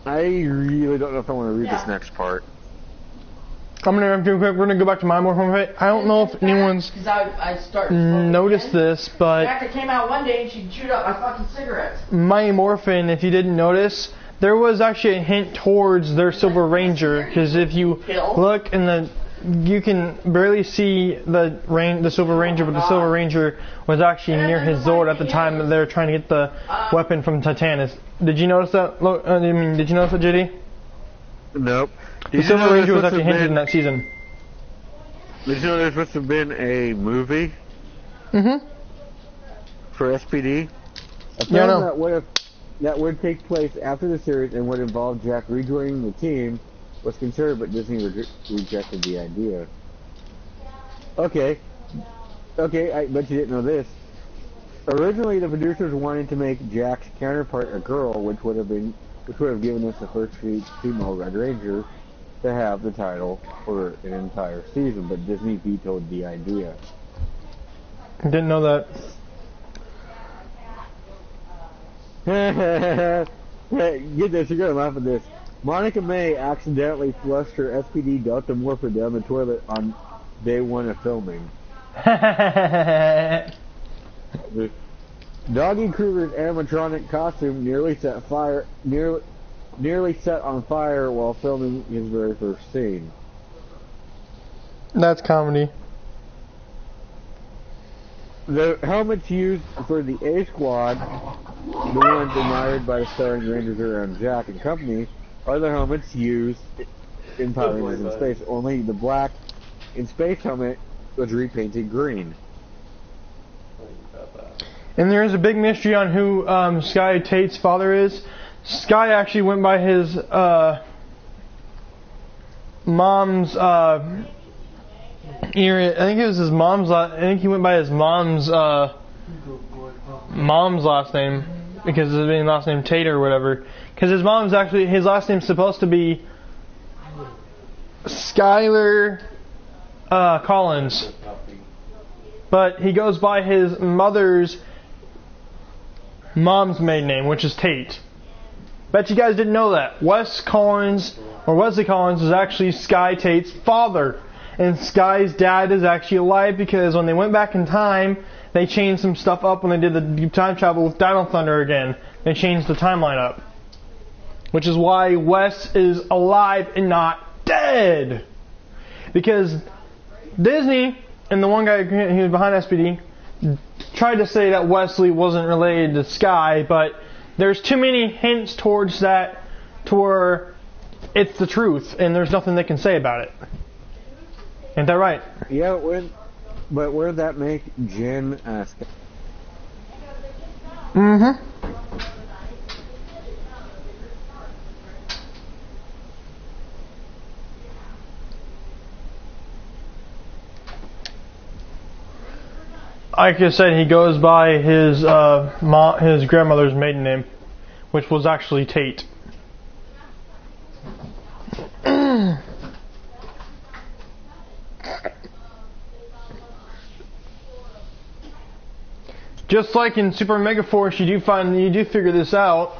I really don't know if I want to read this next part. I'm gonna do quick. We're gonna go back to my Morphin fight. I don't know if anyone's noticed this, but Jack came out one day and she chewed up my fucking cigarettes. Mighty Morphin, if you didn't notice, there was actually a hint towards their Silver Ranger, because if you look in the, you can barely see the Silver Ranger, but the Silver Ranger was actually near his Zord at the time that they were trying to get the weapon from Titanus. Did you notice that? Did you notice that, JD? Nope. The Silver Ranger was actually hinted in that season. Did you know there's supposed to have been a movie? For SPD? Yeah, I know. That would take place after the series and would involve Jack rejoining the team was considered, but Disney rejected the idea. Okay, I bet you didn't know this. Originally, the producers wanted to make Jack's counterpart a girl, which would have given us the first female Red Ranger to have the title for an entire season, but Disney vetoed the idea. I didn't know that. Get this, you're gonna laugh at this. Monica May accidentally flushed her SPD Delta Morphin down the toilet on day 1 of filming. Doggy Kruger's animatronic costume nearly set on fire while filming his very first scene. That's comedy. The helmets used for the A Squad, the ones admired by the starring Rangers around Jack and company, are the helmets used in Power Rangers in Space. Only the black in Space helmet was repainted green. And there is a big mystery on who Sky Tate's father is. Sky actually went by his mom's I think it was his mom's I think he went by his mom's last name, because of his last name Tate or whatever. Because his last name's supposed to be Skylar Collins, but he goes by his mother's mom's maiden name, which is Tate. Bet you guys didn't know that. Wesley Collins is actually Sky Tate's father. And Sky's dad is actually alive, because when they went back in time, they changed some stuff up when they did the time travel with Dino Thunder again. They changed the timeline up. Which is why Wes is alive and not dead. Because Disney, and the one guy who was behind SPD, tried to say that Wesley wasn't related to Sky, but there's too many hints towards that to where it's the truth, and there's nothing they can say about it. Ain't that right? Yeah, but where did that make Jen Mm-hmm. Like I said, he goes by his his grandmother's maiden name, which was actually Tate. Just like in Super Mega Force, you do figure this out.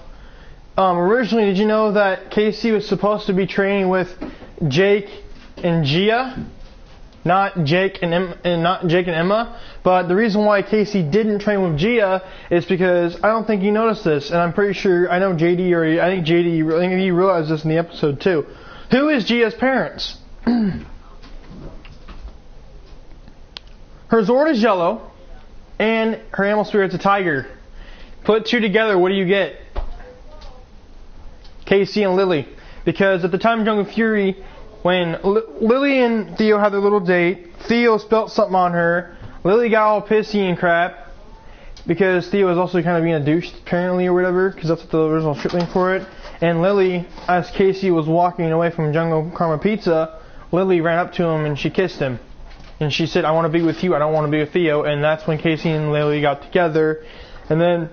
Originally, did you know that Casey was supposed to be training with Jake and Gia, not Jake and Emma? But the reason why Casey didn't train with Gia is because I don't think you noticed this, and I'm pretty sure I know JD already. I think he realized this in the episode too. Who is Gia's parents? Her Zord is yellow, and her animal spirit's a tiger. Put two together, what do you get? Casey and Lily. Because at the time of Jungle Fury, when Lily and Theo had their little date, Theo spelt something on her. Lily got all pissy and crap because Theo was also kind of being a douche apparently or whatever, because that's what the original script name for it. And Lily, as Casey was walking away from Jungle Karma Pizza, Lily ran up to him and she kissed him. And she said, "I want to be with you, I don't want to be with Theo." And that's when Casey and Lily got together. And then,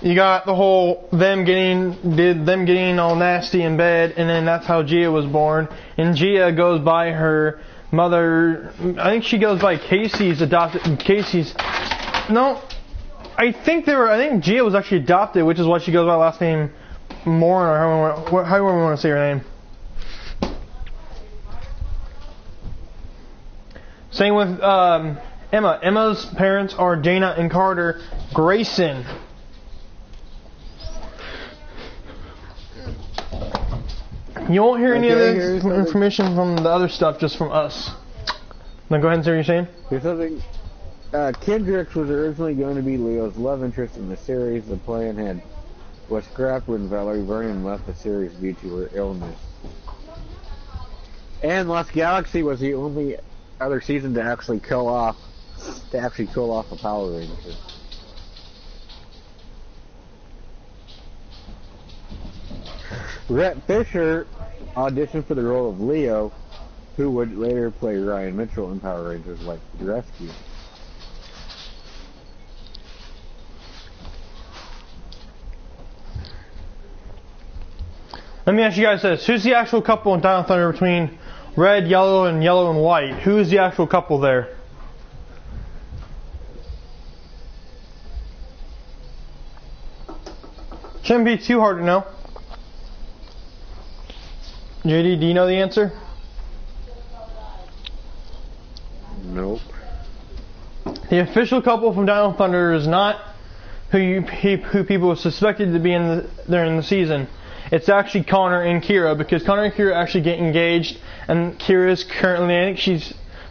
you got the whole them getting all nasty in bed, and then that's how Gia was born. And Gia goes by her mother. I think she goes by Casey's adopted. I think Gia was actually adopted, which is why she goes by last name Morin, or however we want to say her name. Same with Emma. Emma's parents are Dana and Carter Grayson. You won't hear any of this information from the other stuff, just from us. Now go ahead and say what you're saying. Here's something. Kendricks was originally going to be Leo's love interest in the series. The plan was scrapped when Valerie Vernon left the series due to her illness. And Lost Galaxy was the only other season to actually kill off a Power Ranger. Rhett Fisher auditioned for the role of Leo, who would later play Ryan Mitchell in Power Rangers Like the Rescue. Let me ask you guys this. Who's the actual couple in Dino Thunder between red, yellow, and white? Who is the actual couple there? Shouldn't be too hard to know. JD, do you know the answer? Nope. The official couple from Dino Thunder is not who people suspected to be in the season. It's actually Connor and Kira, because Connor and Kira actually get engaged, and Kira's currently, I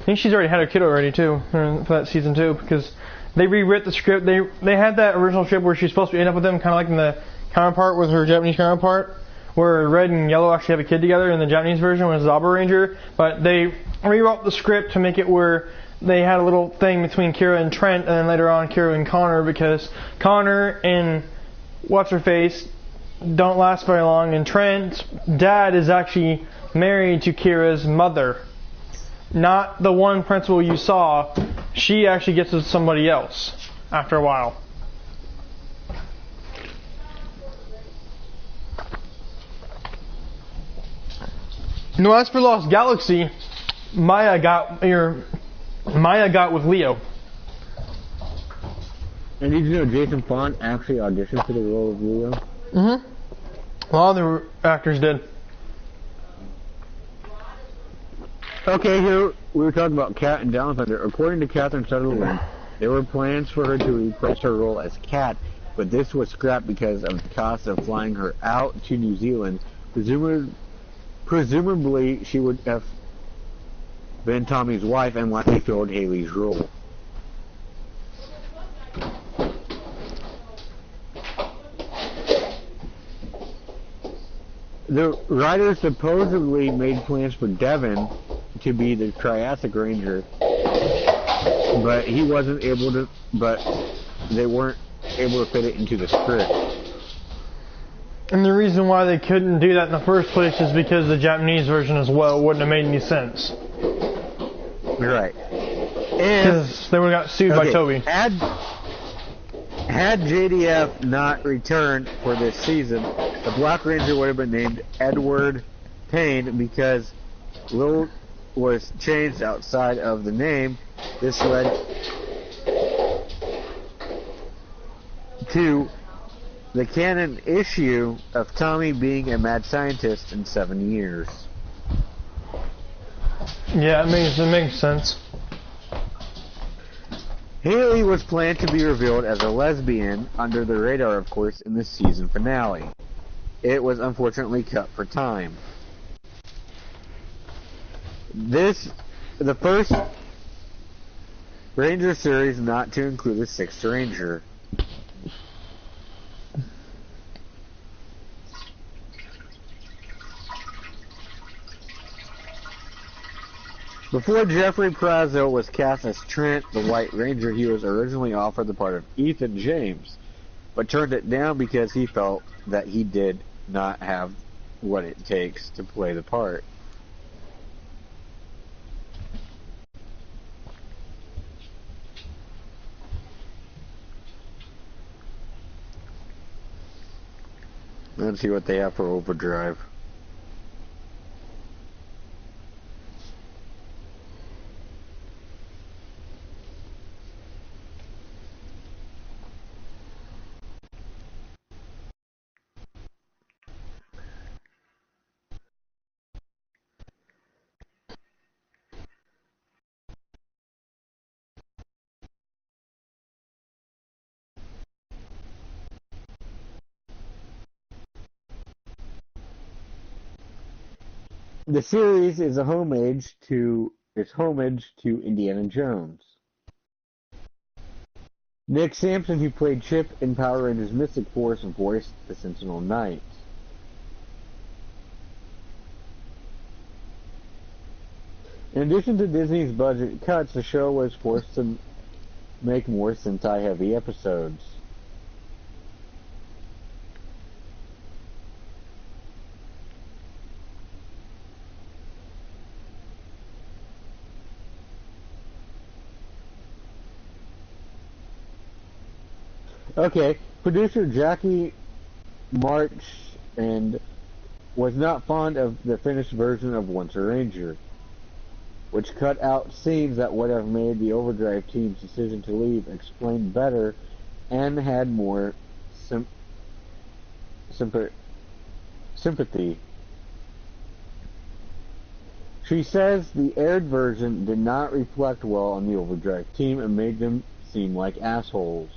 think she's already had her kid already too for that season too, because they rewrote the script. They had that original script where she's supposed to end up with them, kind of like in the counterpart with her Japanese counterpart, where red and yellow actually have a kid together in the Japanese version when it's Zaba Ranger, but they rewrote the script to make it where they had a little thing between Kira and Trent, and then later on Kira and Connor, because Connor and what's-her-face don't last very long, and Trent's dad is actually married to Kira's mother. Not the one principal you saw. She actually gets with somebody else after a while. No, as for Lost Galaxy, Maya got with Leo. And did you know Jason Font actually auditioned for the role of Leo? Mm-hmm. A lot of the actors did. Okay, here we were talking about Kat and Dino Thunder. According to Catherine Sutherland, there were plans for her to reprise her role as Kat, but this was scrapped because of the cost of flying her out to New Zealand. Presumably, she would have been Tommy's wife and likely filled Haley's role. The writers supposedly made plans for Devin to be the Triassic Ranger, but he wasn't able to. But they weren't able to fit it into the script. And the reason why they couldn't do that in the first place is because the Japanese version as well wouldn't have made any sense. Right. Because they would have got sued by Toby. Had JDF not returned for this season, the Black Ranger would have been named Edward Payne because Lil was changed outside of the name. This led to the canon issue of Tommy being a mad scientist in 7 years. Yeah, it makes sense. Haley was planned to be revealed as a lesbian under the radar, of course, in the season finale. It was unfortunately cut for time. The first Ranger series not to include a sixth Ranger. Before Jeffrey Prazo was cast as Trent, the White Ranger, he was originally offered the part of Ethan James, but turned it down because he felt that he did not have what it takes to play the part. Let's see what they have for Overdrive. The series is a homage to Indiana Jones. Nick Sampson, who played Chip in Power Rangers Mystic Force, voiced the Sentinel Knights. In addition to Disney's budget cuts, the show was forced to make more Sentai-heavy episodes. Okay, producer Jackie March and was not fond of the finished version of Once a Ranger, which cut out scenes that would have made the Overdrive team's decision to leave explained better and had more sympathy. She says the aired version did not reflect well on the Overdrive team and made them seem like assholes.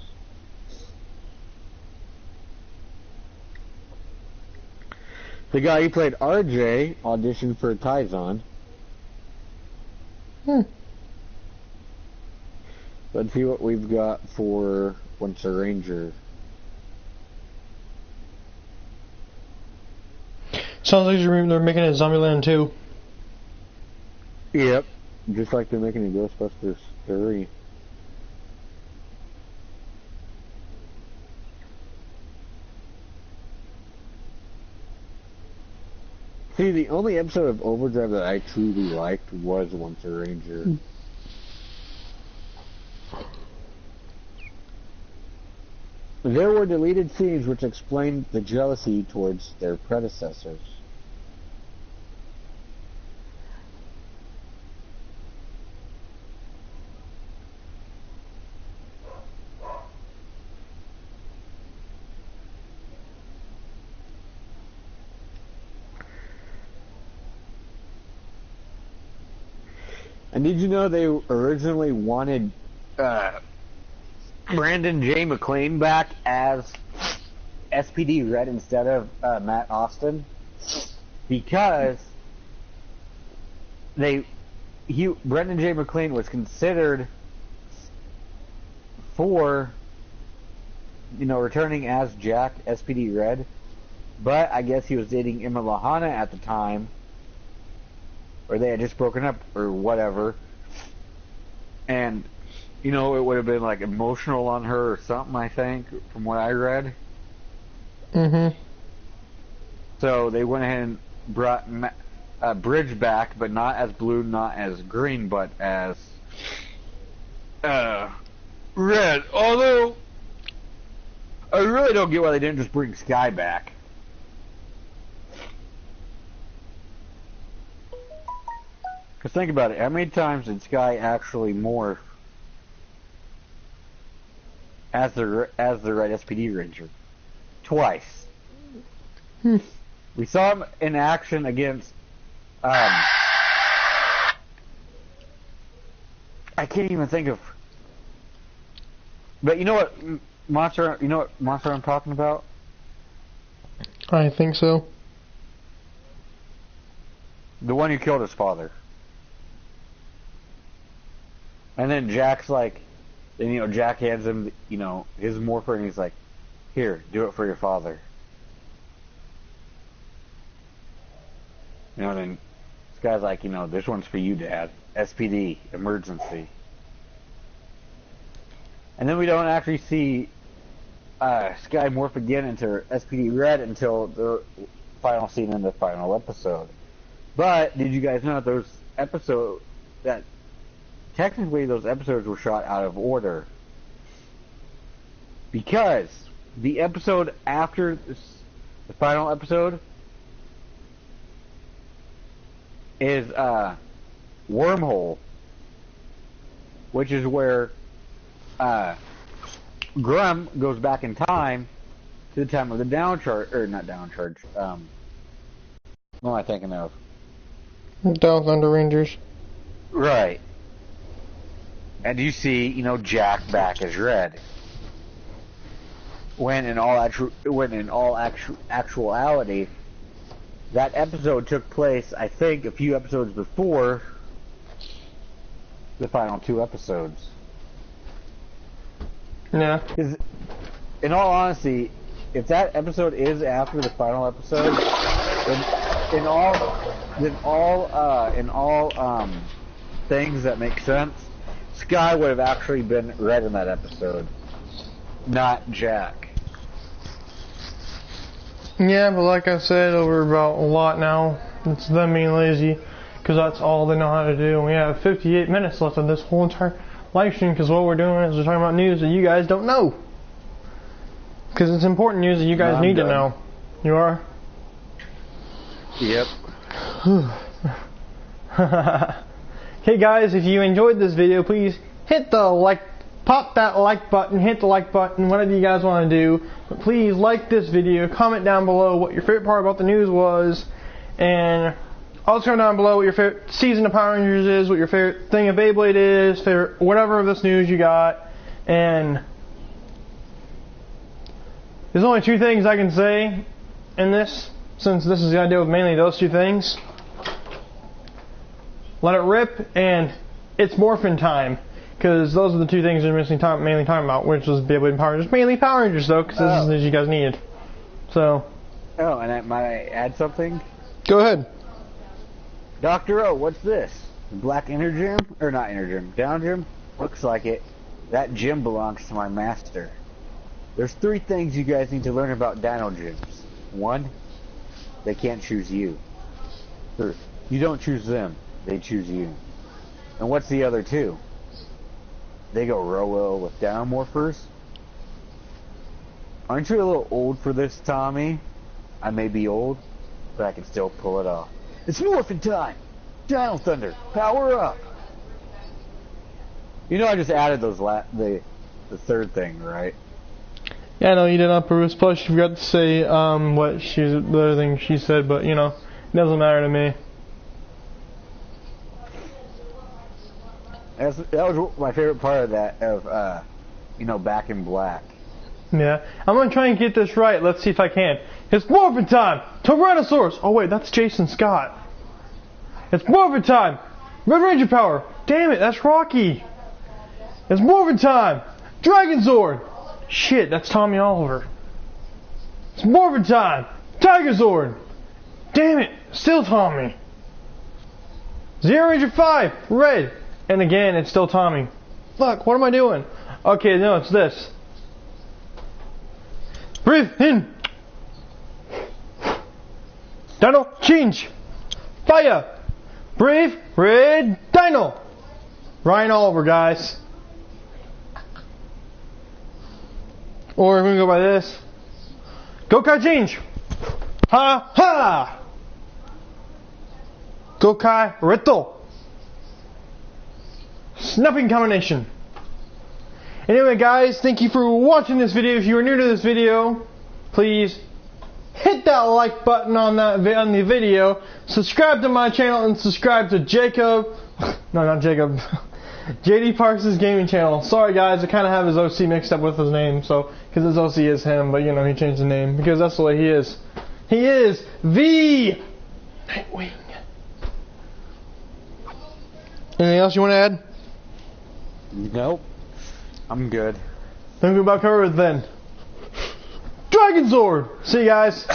The guy who played RJ auditioned for Taizan. Let's see what we've got for Once a Ranger. Sounds like they're making it Zombieland 2. Yep. Just like they're making a Ghostbusters 3. See, the only episode of Overdrive that I truly liked was Once a Ranger. There were deleted scenes which explained the jealousy towards their predecessors. And did you know they originally wanted Brandon J. McLean back as SPD Red instead of Matt Austin? Because Brendan J. McLean was considered for, returning as Jack, SPD Red, but I guess he was dating Emma Lahana at the time, or they had just broken up, or whatever, and you know, it would have been like emotional on her or something, I think, from what I read. Mm-hmm. So they went ahead and brought Bridge back, but not as blue, not as green, but as red. Although, I really don't get why they didn't just bring Sky back. Because think about it, how many times did Sky actually morph as the red SPD Ranger? Twice. We saw him in action against I can't even think of, but you know what monster I'm talking about? I think so. The one who killed his father. And then Jack's like, then, you know, Jack hands him, you know, his morpher, and he's like, here, do it for your father. You know, then this guy's like, you know, this one's for you, Dad. SPD, emergency. And then we don't actually see Sky morph again into SPD Red until the final scene in the final episode. But did you guys know that technically those episodes were shot out of order? Because the episode after the final episode is Wormhole, which is where Grum goes back in time to the time of the downcharge, or not downcharge. What am I thinking of? Down Thunder Rangers. Right. And you see, you know, Jack back as Red. When in all actuality, that episode took place, I think, a few episodes before the final two episodes. Yeah. Because, in all honesty, if that episode is after the final episode, then in all things that make sense, Sky would have actually been Red in that episode, not Jack. Yeah, but like I said over about a lot now, it's them being lazy, because that's all they know how to do. And we have 58 minutes left of this whole entire live stream, because what we're doing is we're talking about news that you guys don't know. Because it's important news that you guys need to know. You are? Yep. Hey guys, if you enjoyed this video, please hit the like, pop that like button, hit the like button, whatever you guys want to do. But please like this video, comment down below what your favorite part about the news was, and also comment down below what your favorite season of Power Rangers is, what your favorite thing of Beyblade is, favorite whatever of this news you got. And there's only two things I can say in this, since this is going to deal with mainly those two things. Let it rip, and it's morphin' time. Because those are the two things we're mainly talking about, which was Beyblade and Power Rangers. Mainly Power Rangers, though, because this is what you guys needed. So. Oh, and might I add something? Go ahead. Dr. O, what's this? Black Energem? Or not Energem, Down Gym? Looks like it. That gym belongs to my master. There's 3 things you guys need to learn about Dino Gyms. 1, they can't choose you. 3, you don't choose them, they choose you. And what's the other 2? They go real well with Dino Morphers. Aren't you a little old for this, Tommy? I may be old, but I can still pull it off. It's morphin' time! Dino Thunder, power up! You know I just added those the 3rd thing, right? Yeah, no, you did on purpose. Plus, you forgot to say the other thing she said, but you know, it doesn't matter to me. That was my favorite part of that, you know, Back in Black. Yeah, I'm gonna try and get this right. Let's see if I can. It's morphin' time! Tyrannosaurus! Oh wait, that's Jason Scott. It's morphin' time! Red Ranger power! Damn it, that's Rocky! It's morphin' time! Dragon Zord! Shit, that's Tommy Oliver. It's morphin' time! Tiger Zord! Damn it, still Tommy! Zero Ranger 5, red! And again, it's still Tommy. fuck? What am I doing? Okay, no, it's this. Breathe in. Dino, change. Fire. Breathe, red, Dino. Ryan Oliver, guys. Or we're gonna go by this. Gokai change. Ha ha. Gokai Reto. Snapping combination. Anyway, guys, thank you for watching this video. If you are new to this video, please hit that like button on the video. Subscribe to my channel and subscribe to Jacob. No, not Jacob. JD Parks' gaming channel. Sorry, guys, I kind of have his OC mixed up with his name, so because his OC is him, but you know he changed the name because that's the way he is. He is the Nightwing. Anything else you want to add? Nope. I'm good. Then we about cover it then. Dragon Sword! See you guys.